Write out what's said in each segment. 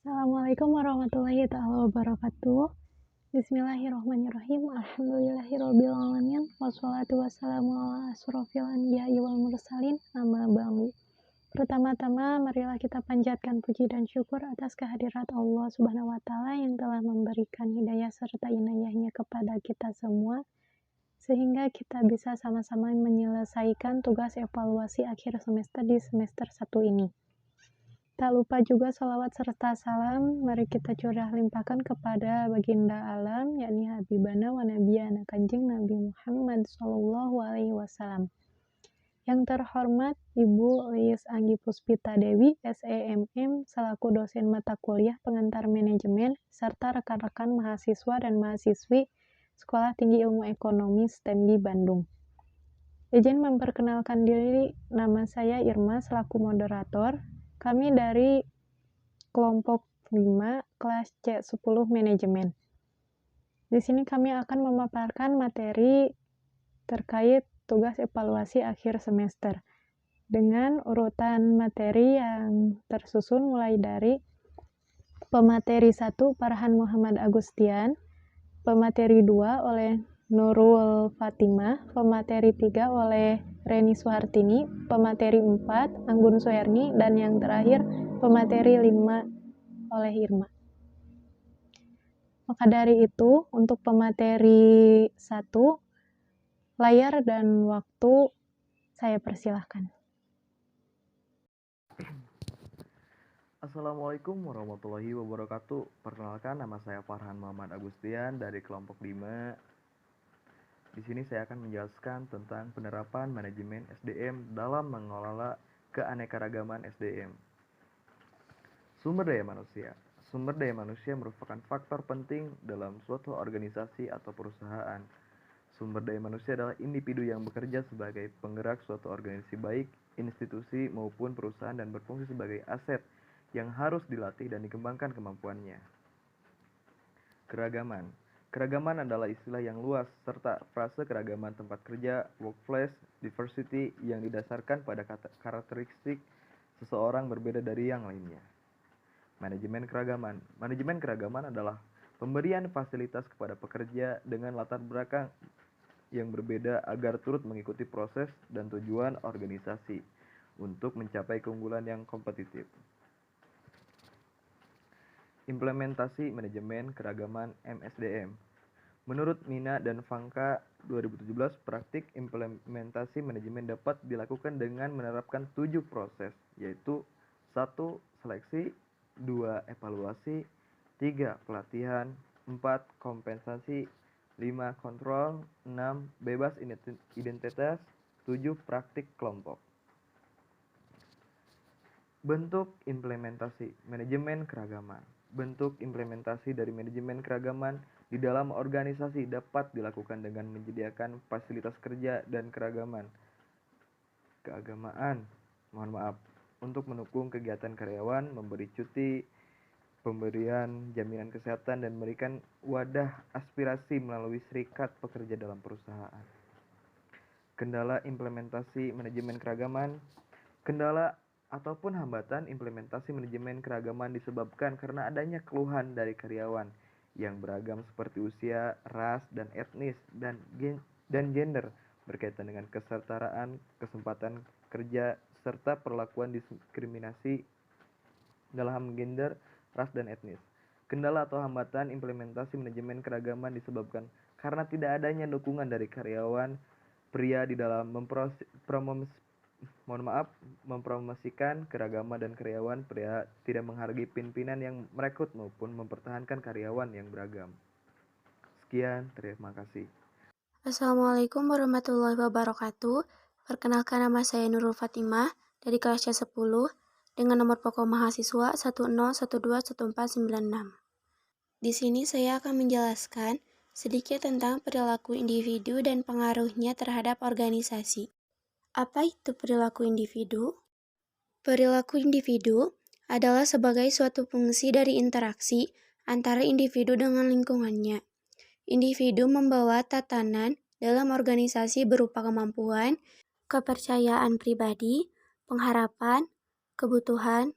Assalamualaikum warahmatullahi taala wabarakatuh. Bismillahirrahmanirrahim. Alhamdulillahirobbilalamin. Wassalatu wassalamu ala asrofil anbiya'i wal mursalin. Amma ba'du. Pertama-tama, marilah kita panjatkan puji dan syukur atas kehadirat Allah Subhanahu wa Ta'ala yang telah memberikan hidayah serta inayahnya kepada kita semua, sehingga kita bisa sama-sama menyelesaikan tugas evaluasi akhir semester di semester 1 ini. Tak lupa juga salawat serta salam mari kita curah limpahkan kepada baginda alam, yakni Habibana wa Nabiyana Kanjeng Nabi Muhammad Sallallahu Alaihi Wasallam. Yang terhormat Ibu Liis Anggi Puspita Dewi, SEMM, selaku dosen mata kuliah pengantar manajemen, serta rekan-rekan mahasiswa dan mahasiswi Sekolah Tinggi Ilmu Ekonomi STEMBI Bandung. Izin memperkenalkan diri, nama saya Irma selaku moderator. Kami dari kelompok 5 kelas C10 manajemen. Di sini kami akan memaparkan materi terkait tugas evaluasi akhir semester dengan urutan materi yang tersusun mulai dari pemateri 1 Farhan Muhammad Agustian, pemateri 2 oleh Nurul Fatimah, pemateri 3 oleh Reni Suhartini, pemateri 4 Anggun Suherni, dan yang terakhir pemateri 5 oleh Irma. Maka dari itu, untuk pemateri 1, layar dan waktu saya persilahkan. Assalamualaikum warahmatullahi wabarakatuh. Perkenalkan, nama saya Farhan Muhammad Agustian dari kelompok 5. Di sini saya akan menjelaskan tentang penerapan manajemen SDM dalam mengelola keanekaragaman SDM. Sumber daya manusia. Sumber daya manusia merupakan faktor penting dalam suatu organisasi atau perusahaan. Sumber daya manusia adalah individu yang bekerja sebagai penggerak suatu organisasi baik, institusi maupun perusahaan dan berfungsi sebagai aset yang harus dilatih dan dikembangkan kemampuannya. Keragaman. Keragaman adalah istilah yang luas serta frase keragaman tempat kerja, workplace, diversity yang didasarkan pada karakteristik seseorang berbeda dari yang lainnya. Manajemen keragaman. Manajemen keragaman adalah pemberian fasilitas kepada pekerja dengan latar belakang yang berbeda agar turut mengikuti proses dan tujuan organisasi untuk mencapai keunggulan yang kompetitif. Implementasi manajemen keragaman MSDM. Menurut Mina dan Fangka 2017, praktik implementasi manajemen dapat dilakukan dengan menerapkan 7 proses, yaitu 1. Seleksi, 2. Evaluasi, 3. Pelatihan, 4. Kompensasi, 5. Kontrol, 6. Bebas identitas, 7. Praktik kelompok. Bentuk implementasi manajemen keragaman. Bentuk implementasi dari manajemen keragaman di dalam organisasi dapat dilakukan dengan menyediakan fasilitas kerja dan keagamaan, untuk mendukung kegiatan karyawan, memberi cuti, pemberian jaminan kesehatan, dan memberikan wadah aspirasi melalui serikat pekerja dalam perusahaan. Kendala implementasi manajemen keragaman. Kendala ataupun hambatan implementasi manajemen keragaman disebabkan karena adanya keluhan dari karyawan yang beragam seperti usia, ras, dan etnis, dan gender berkaitan dengan kesetaraan, kesempatan kerja, serta perlakuan diskriminasi dalam gender, ras, dan etnis. Kendala atau hambatan implementasi manajemen keragaman disebabkan karena tidak adanya dukungan dari karyawan pria di dalam mempromosikan keragaman, dan karyawan pria tidak menghargai pimpinan yang merekrut maupun mempertahankan karyawan yang beragam. Sekian, terima kasih. Assalamualaikum warahmatullahi wabarakatuh. Perkenalkan, nama saya Nurul Fatimah dari kelas C10 dengan nomor pokok mahasiswa 101214146. Di sini saya akan menjelaskan sedikit tentang perilaku individu dan pengaruhnya terhadap organisasi. Apa itu perilaku individu? Perilaku individu adalah sebagai suatu fungsi dari interaksi antara individu dengan lingkungannya. Individu membawa tatanan dalam organisasi berupa kemampuan, kepercayaan pribadi, pengharapan, kebutuhan,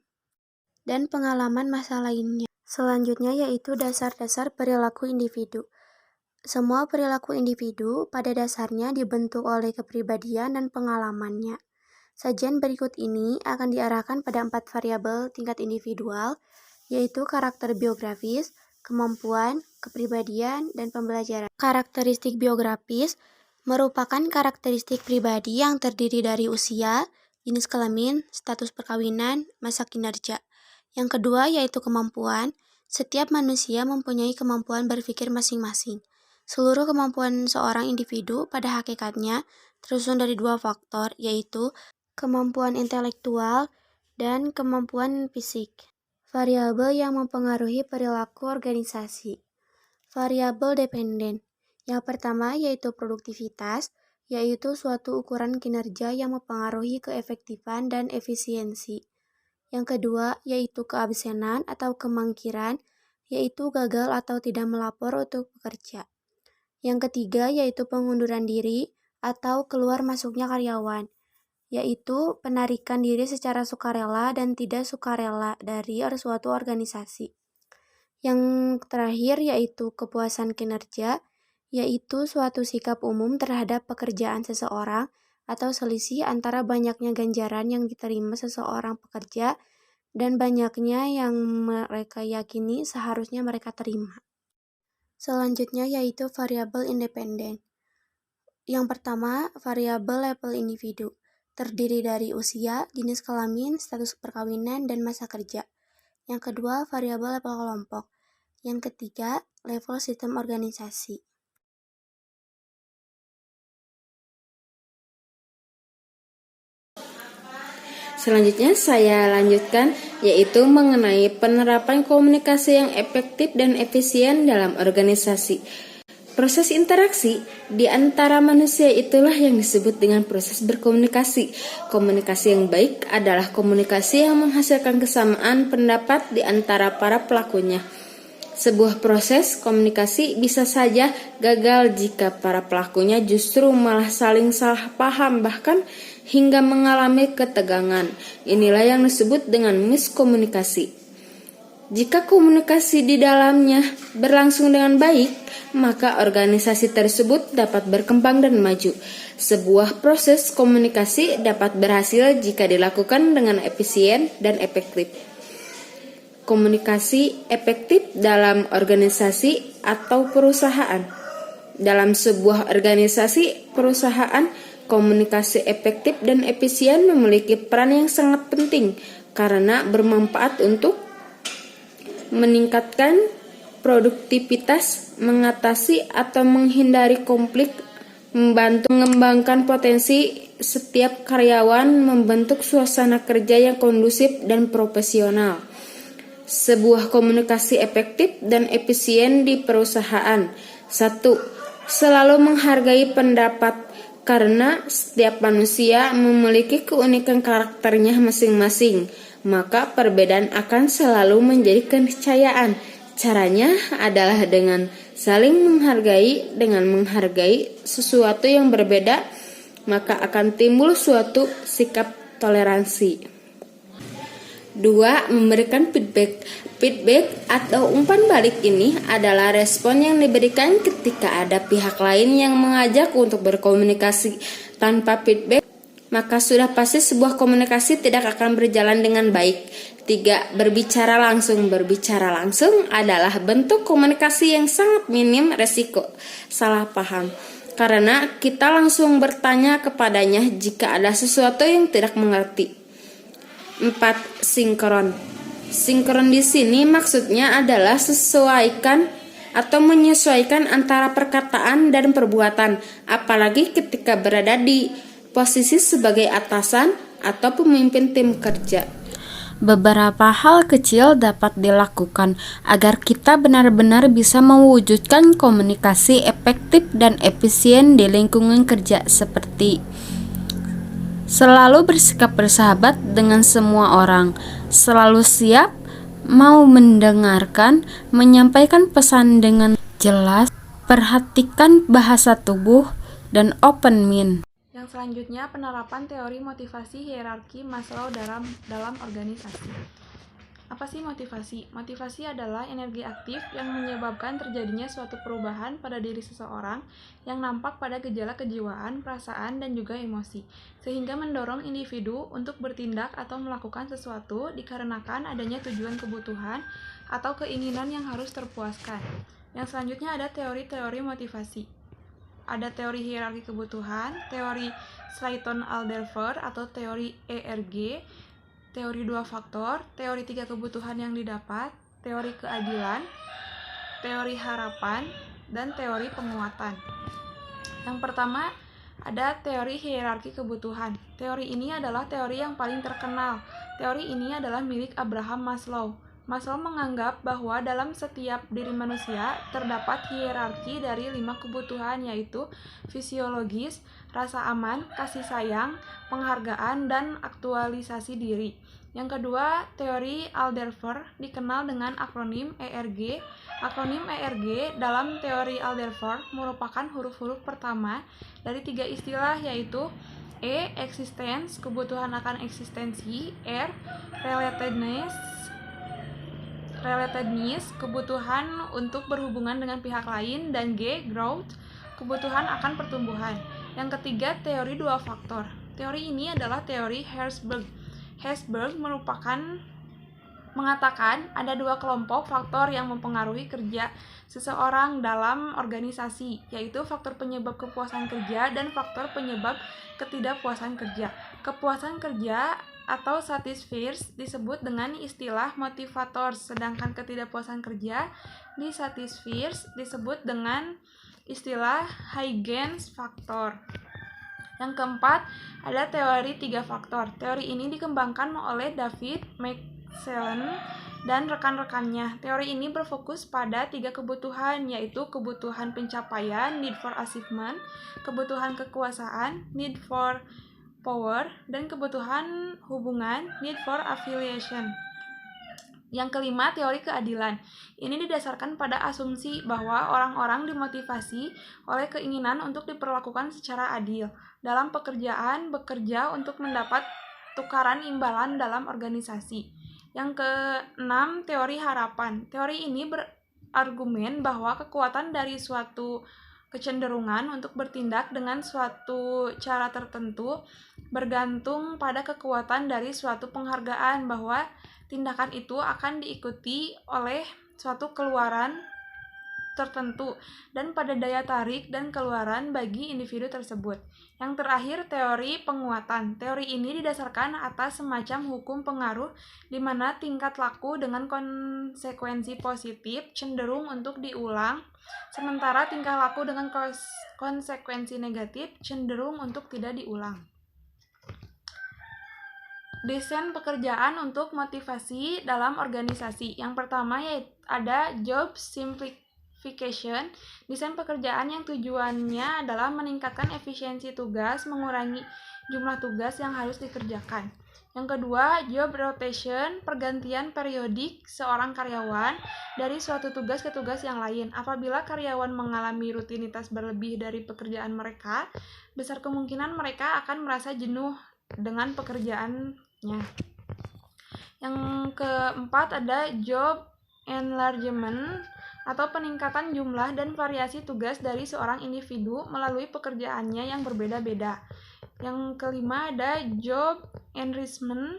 dan pengalaman masa lainnya. Selanjutnya yaitu dasar-dasar perilaku individu. Semua perilaku individu pada dasarnya dibentuk oleh kepribadian dan pengalamannya. Sajian berikut ini akan diarahkan pada 4 variabel tingkat individual, yaitu karakter biografis, kemampuan, kepribadian, dan pembelajaran. Karakteristik biografis merupakan karakteristik pribadi yang terdiri dari usia, jenis kelamin, status perkawinan, masa kinerja. Yang kedua yaitu kemampuan. Setiap manusia mempunyai kemampuan berpikir masing-masing. Seluruh kemampuan seorang individu pada hakikatnya tersusun dari 2 faktor, yaitu kemampuan intelektual dan kemampuan fisik. Variabel yang mempengaruhi perilaku organisasi. Variabel dependen. Yang pertama yaitu produktivitas, yaitu suatu ukuran kinerja yang mempengaruhi keefektifan dan efisiensi. Yang kedua yaitu keabsenan atau kemangkiran, yaitu gagal atau tidak melapor untuk bekerja. Yang ketiga yaitu pengunduran diri atau keluar masuknya karyawan, yaitu penarikan diri secara sukarela dan tidak sukarela dari suatu organisasi. Yang terakhir yaitu kepuasan kinerja, yaitu suatu sikap umum terhadap pekerjaan seseorang atau selisih antara banyaknya ganjaran yang diterima seseorang pekerja dan banyaknya yang mereka yakini seharusnya mereka terima. Selanjutnya yaitu variabel independen. Yang pertama, variabel level individu, terdiri dari usia, jenis kelamin, status perkawinan, dan masa kerja. Yang kedua, variabel level kelompok. Yang ketiga, level sistem organisasi. Selanjutnya saya lanjutkan, yaitu mengenai penerapan komunikasi yang efektif dan efisien dalam organisasi. Proses interaksi di antara manusia itulah yang disebut dengan proses berkomunikasi. Komunikasi yang baik adalah komunikasi yang menghasilkan kesamaan pendapat di antara para pelakunya. Sebuah proses komunikasi bisa saja gagal jika para pelakunya justru malah saling salah paham, bahkan hingga mengalami ketegangan. Inilah yang disebut dengan miskomunikasi. Jika komunikasi di dalamnya berlangsung dengan baik, maka organisasi tersebut dapat berkembang dan maju. Sebuah proses komunikasi dapat berhasil jika dilakukan dengan efisien dan efektif. Komunikasi efektif dalam organisasi atau perusahaan. Dalam sebuah organisasi perusahaan, komunikasi efektif dan efisien memiliki peran yang sangat penting karena bermanfaat untuk meningkatkan produktivitas, mengatasi atau menghindari konflik, membantu mengembangkan potensi setiap karyawan, membentuk suasana kerja yang kondusif dan profesional. Sebuah komunikasi efektif dan efisien di perusahaan. 1. Selalu menghargai pendapat, karena setiap manusia memiliki keunikan karakternya masing-masing, maka perbedaan akan selalu menjadi keniscayaan. Caranya adalah dengan saling menghargai. Dengan menghargai sesuatu yang berbeda, maka akan timbul suatu sikap toleransi. 2. Memberikan feedback. Feedback atau umpan balik ini adalah respon yang diberikan ketika ada pihak lain yang mengajak untuk berkomunikasi. Tanpa feedback, maka sudah pasti sebuah komunikasi tidak akan berjalan dengan baik. 3. Berbicara langsung. Berbicara langsung adalah bentuk komunikasi yang sangat minim resiko salah paham, karena kita langsung bertanya kepadanya jika ada sesuatu yang tidak mengerti. 4. Sinkron. Sinkron di sini maksudnya adalah sesuaikan atau menyesuaikan antara perkataan dan perbuatan, apalagi ketika berada di posisi sebagai atasan atau pemimpin tim kerja. Beberapa hal kecil dapat dilakukan agar kita benar-benar bisa mewujudkan komunikasi efektif dan efisien di lingkungan kerja, seperti selalu bersikap bersahabat dengan semua orang, selalu siap mau mendengarkan, menyampaikan pesan dengan jelas, perhatikan bahasa tubuh, dan open mind. Yang selanjutnya, penerapan teori motivasi hierarki Maslow dalam organisasi. Apa sih motivasi? Motivasi adalah energi aktif yang menyebabkan terjadinya suatu perubahan pada diri seseorang yang nampak pada gejala kejiwaan, perasaan, dan juga emosi, sehingga mendorong individu untuk bertindak atau melakukan sesuatu dikarenakan adanya tujuan kebutuhan atau keinginan yang harus terpuaskan. Yang selanjutnya ada teori-teori motivasi. Ada teori hierarki kebutuhan, teori Slayton-Alderfer atau teori ERG, teori 2 faktor, teori 3 kebutuhan yang didapat, teori keadilan, teori harapan, dan teori penguatan. Yang pertama, ada teori hierarki kebutuhan. Teori ini adalah teori yang paling terkenal. Teori ini adalah milik Abraham Maslow. Maslow menganggap bahwa dalam setiap diri manusia terdapat hierarki dari 5 kebutuhan, yaitu fisiologis, rasa aman, kasih sayang, penghargaan, dan aktualisasi diri. Yang kedua, teori Alderfer dikenal dengan akronim ERG. Akronim ERG dalam teori Alderfer merupakan huruf-huruf pertama dari 3 istilah, yaitu E. Existence, kebutuhan akan eksistensi, R. Relatedness, kebutuhan untuk berhubungan dengan pihak lain, dan G. Growth, kebutuhan akan pertumbuhan. Yang ketiga, teori 2 faktor. Teori ini adalah teori Herzberg. Herzberg mengatakan ada 2 kelompok faktor yang mempengaruhi kerja seseorang dalam organisasi, yaitu faktor penyebab kepuasan kerja dan faktor penyebab ketidakpuasan kerja. Kepuasan kerja atau satisfiers disebut dengan istilah motivators, sedangkan ketidakpuasan kerja di satisfiers disebut dengan istilah Huygens faktor. Yang keempat, ada teori 3 faktor. Teori ini dikembangkan oleh David McClellan dan rekan-rekannya. Teori ini berfokus pada 3 kebutuhan, yaitu kebutuhan pencapaian, need for achievement, kebutuhan kekuasaan, need for power, dan kebutuhan hubungan, need for affiliation. Yang kelima, teori keadilan. Ini didasarkan pada asumsi bahwa orang-orang dimotivasi oleh keinginan untuk diperlakukan secara adil. Dalam pekerjaan, bekerja untuk mendapat tukaran imbalan dalam organisasi. Yang keenam, teori harapan. Teori ini berargumen bahwa kekuatan dari suatu kecenderungan untuk bertindak dengan suatu cara tertentu bergantung pada kekuatan dari suatu penghargaan, bahwa tindakan itu akan diikuti oleh suatu keluaran tertentu dan pada daya tarik dan keluaran bagi individu tersebut. Yang terakhir, teori penguatan. Teori ini didasarkan atas semacam hukum pengaruh di mana tingkat laku dengan konsekuensi positif cenderung untuk diulang, sementara tingkah laku dengan konsekuensi negatif cenderung untuk tidak diulang. Desain pekerjaan untuk motivasi dalam organisasi. Yang pertama yaitu ada job simplification. Desain pekerjaan yang tujuannya adalah meningkatkan efisiensi tugas, mengurangi jumlah tugas yang harus dikerjakan. Yang kedua, job rotation, pergantian periodik seorang karyawan dari suatu tugas ke tugas yang lain. Apabila karyawan mengalami rutinitas berlebih dari pekerjaan mereka, besar kemungkinan mereka akan merasa jenuh dengan pekerjaannya. Yang keempat ada job enlargement atau peningkatan jumlah dan variasi tugas dari seorang individu melalui pekerjaannya yang berbeda-beda. Yang kelima ada job enrichment,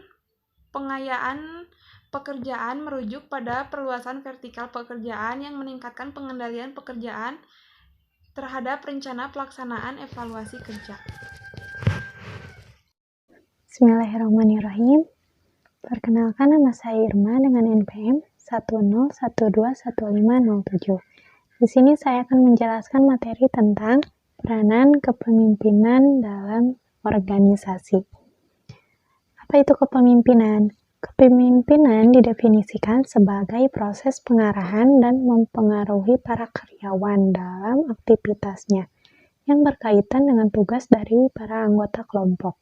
pengayaan pekerjaan merujuk pada perluasan vertikal pekerjaan yang meningkatkan pengendalian pekerjaan terhadap rencana pelaksanaan evaluasi kerja. Bismillahirrahmanirrahim. Perkenalkan, nama saya Irma dengan NPM 101211507. Di sini saya akan menjelaskan materi tentang peranan kepemimpinan dalam organisasi. Apa itu kepemimpinan? Kepemimpinan didefinisikan sebagai proses pengarahan dan mempengaruhi para karyawan dalam aktivitasnya yang berkaitan dengan tugas dari para anggota kelompok.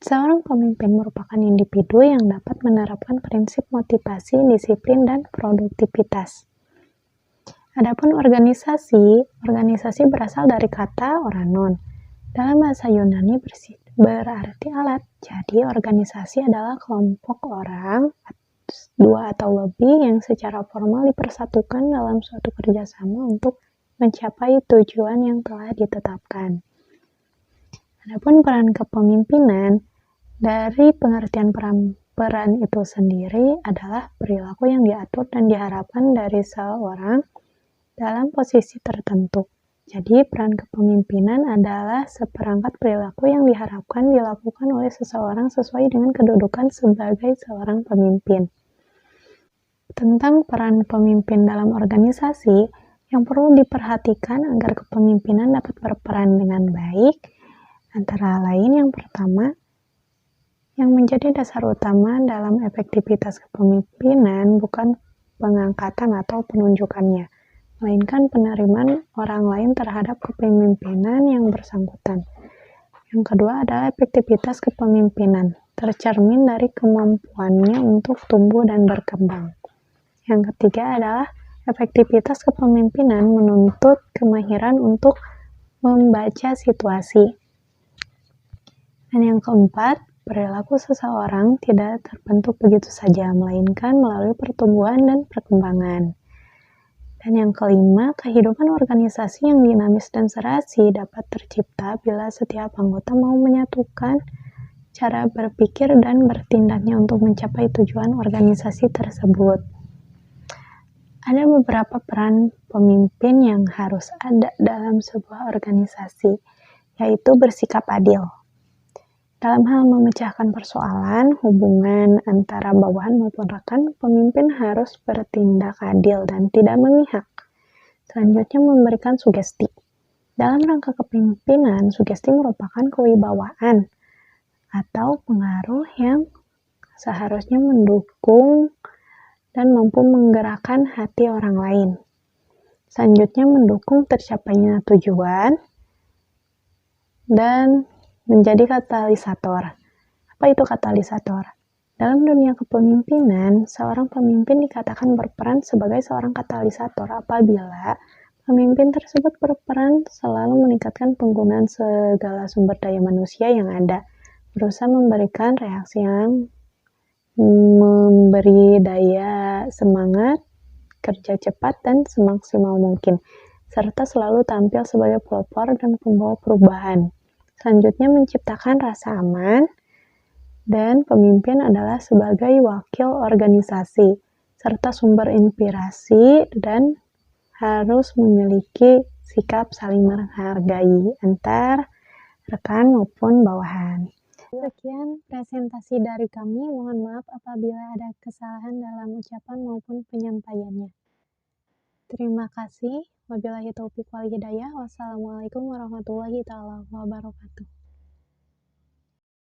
Seorang pemimpin merupakan individu yang dapat menerapkan prinsip motivasi, disiplin, dan produktivitas. Adapun organisasi berasal dari kata oranon. Dalam bahasa Yunani berarti alat. Jadi organisasi adalah kelompok orang dua atau lebih yang secara formal dipersatukan dalam suatu kerjasama untuk mencapai tujuan yang telah ditetapkan. Adapun peran kepemimpinan, dari pengertian peran itu sendiri adalah perilaku yang diatur dan diharapkan dari seorang dalam posisi tertentu. Jadi, peran kepemimpinan adalah seperangkat perilaku yang diharapkan dilakukan oleh seseorang sesuai dengan kedudukan sebagai seorang pemimpin. Tentang peran pemimpin dalam organisasi, yang perlu diperhatikan agar kepemimpinan dapat berperan dengan baik, antara lain yang pertama, yang menjadi dasar utama dalam efektivitas kepemimpinan bukan pengangkatan atau penunjukannya, melainkan penerimaan orang lain terhadap kepemimpinan yang bersangkutan. Yang kedua adalah efektivitas kepemimpinan, tercermin dari kemampuannya untuk tumbuh dan berkembang. Yang ketiga adalah efektivitas kepemimpinan menuntut kemahiran untuk membaca situasi. Dan yang keempat, perilaku seseorang tidak terbentuk begitu saja, melainkan melalui pertumbuhan dan perkembangan. Dan yang kelima, kehidupan organisasi yang dinamis dan serasi dapat tercipta bila setiap anggota mau menyatukan cara berpikir dan bertindaknya untuk mencapai tujuan organisasi tersebut. Ada beberapa peran pemimpin yang harus ada dalam sebuah organisasi, yaitu bersikap adil. Dalam hal memecahkan persoalan hubungan antara bawahan maupun rekan, pemimpin harus bertindak adil dan tidak memihak. Selanjutnya, memberikan sugesti. Dalam rangka kepemimpinan, sugesti merupakan kewibawaan atau pengaruh yang seharusnya mendukung dan mampu menggerakkan hati orang lain. Selanjutnya, mendukung tercapainya tujuan dan menjadi katalisator. Apa itu katalisator? Dalam dunia kepemimpinan, seorang pemimpin dikatakan berperan sebagai seorang katalisator apabila pemimpin tersebut berperan selalu meningkatkan penggunaan segala sumber daya manusia yang ada, berusaha memberikan reaksi yang memberi daya semangat, kerja cepat, dan semaksimal mungkin, serta selalu tampil sebagai pelopor dan pembawa perubahan. Selanjutnya, menciptakan rasa aman, dan pemimpin adalah sebagai wakil organisasi, serta sumber inspirasi, dan harus memiliki sikap saling menghargai antar rekan maupun bawahan. Sekian presentasi dari kami, mohon maaf apabila ada kesalahan dalam ucapan maupun penyampaiannya. Terima kasih. Wabillahi taufiq wal hidayah. Wassalamualaikum warahmatullahi wabarakatuh.